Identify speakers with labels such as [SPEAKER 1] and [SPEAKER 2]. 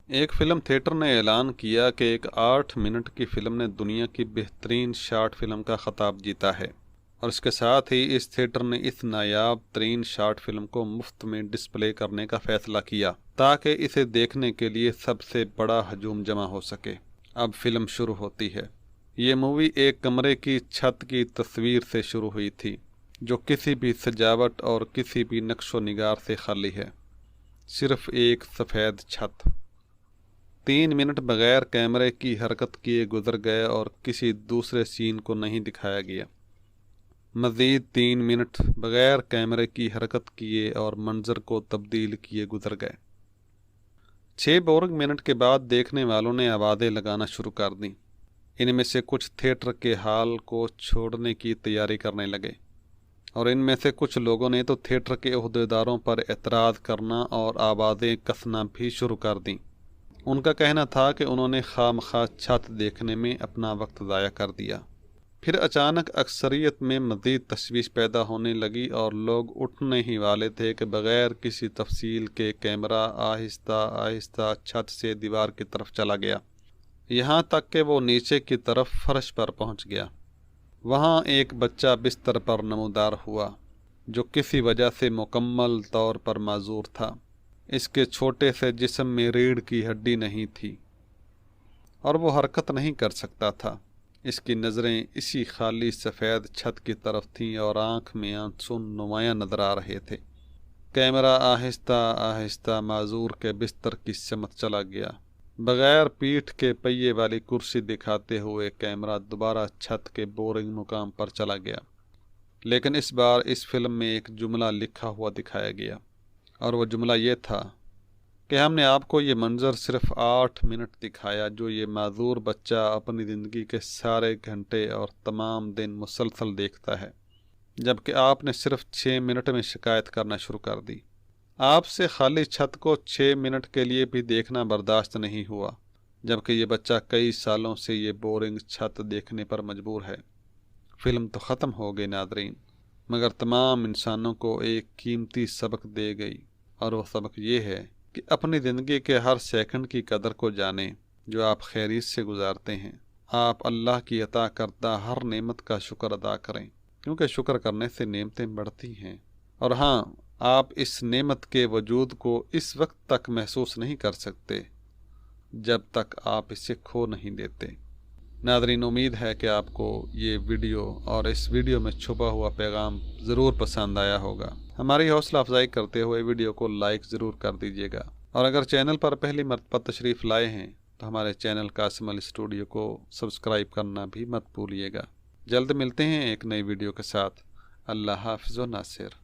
[SPEAKER 1] ایک film theatre نے اعلان کیا کہ ایک 8 منٹ کی فلم نے دنیا کی بہترین شارٹ فلم کا خطاب جیتا ہے، اور اس کے ساتھ ہی اس تھیٹر نے اس نایاب ترین شارٹ فلم کو مفت میں ڈسپلے کرنے کا فیصلہ کیا تاکہ اسے دیکھنے کے لیے سب سے بڑا ہجوم جمع ہو سکے۔ اب فلم شروع ہوتی ہے۔ یہ مووی ایک کمرے کی چھت کی تصویر سے شروع ہوئی تھی، جو کسی بھی سجاوٹ اور کسی بھی نقش و نگار سے خالی ہے، صرف ایک سفید چھت۔ 3 منٹ بغیر کیمرے کی حرکت کیے گزر گئے اور کسی دوسرے سین کو نہیں دکھایا گیا۔ مزید 3 منٹ بغیر کیمرے کی حرکت کیے اور منظر کو تبدیل کیے گزر گئے۔ 6 بورنگ منٹ کے بعد دیکھنے والوں نے آوازیں لگانا شروع کر دیں۔ ان میں سے کچھ تھیٹر کے ہال کو چھوڑنے کی تیاری کرنے لگے، اور ان میں سے کچھ لوگوں نے تو تھیٹر کے عہدیداروں پر اعتراض کرنا اور آوازیں کسنا بھی شروع کر دیں۔ ان کا کہنا تھا کہ انہوں نے خواہ مخواہ چھت دیکھنے میں اپنا وقت ضائع کر دیا۔ پھر اچانک اکثریت میں مزید تشویش پیدا ہونے لگی اور لوگ اٹھنے ہی والے تھے کہ بغیر کسی تفصیل کے کیمرہ آہستہ آہستہ چھت سے دیوار کی طرف چلا گیا، یہاں تک کہ وہ نیچے کی طرف فرش پر پہنچ گیا۔ وہاں ایک بچہ بستر پر نمودار ہوا، جو کسی وجہ سے مکمل طور پر معذور تھا۔ اس کے چھوٹے سے جسم میں ریڑھ کی ہڈی نہیں تھی اور وہ حرکت نہیں کر سکتا تھا۔ اس کی نظریں اسی خالی سفید چھت کی طرف تھیں اور آنکھ میں آنسو نمایاں نظر آ رہے تھے۔ کیمرہ آہستہ آہستہ معذور کے بستر کی سمت چلا گیا۔ بغیر پیٹھ کے پہیے والی کرسی دکھاتے ہوئے کیمرہ دوبارہ چھت کے بورنگ مقام پر چلا گیا، لیکن اس بار اس فلم میں ایک جملہ لکھا ہوا دکھایا گیا، اور وہ جملہ یہ تھا کہ ہم نے آپ کو یہ منظر صرف 8 منٹ دکھایا جو یہ معذور بچہ اپنی زندگی کے سارے گھنٹے اور تمام دن مسلسل دیکھتا ہے، جبکہ آپ نے صرف 6 منٹ میں شکایت کرنا شروع کر دی۔ آپ سے خالی چھت کو 6 منٹ کے لیے بھی دیکھنا برداشت نہیں ہوا، جبکہ یہ بچہ کئی سالوں سے یہ بورنگ چھت دیکھنے پر مجبور ہے۔ فلم تو ختم ہو گئی ناظرین، مگر تمام انسانوں کو ایک قیمتی سبق دے گئی، اور وہ سبق یہ ہے کہ اپنی زندگی کے ہر سیکنڈ کی قدر کو جانیں جو آپ خیریت سے گزارتے ہیں۔ آپ اللہ کی عطا کردہ ہر نعمت کا شکر ادا کریں، کیونکہ شکر کرنے سے نعمتیں بڑھتی ہیں، اور ہاں، آپ اس نعمت کے وجود کو اس وقت تک محسوس نہیں کر سکتے جب تک آپ اسے کھو نہیں دیتے۔ ناظرین، امید ہے کہ آپ کو یہ ویڈیو اور اس ویڈیو میں چھپا ہوا پیغام ضرور پسند آیا ہوگا۔ ہماری حوصلہ افزائی کرتے ہوئے ویڈیو کو لائک ضرور کر دیجیے گا، اور اگر چینل پر پہلی مرتبہ تشریف لائے ہیں تو ہمارے چینل قاسم علی اسٹوڈیو کو سبسکرائب کرنا بھی مت بھولیے گا۔ جلد ملتے ہیں ایک نئی ویڈیو کے ساتھ۔ اللہ حافظ و ناصر۔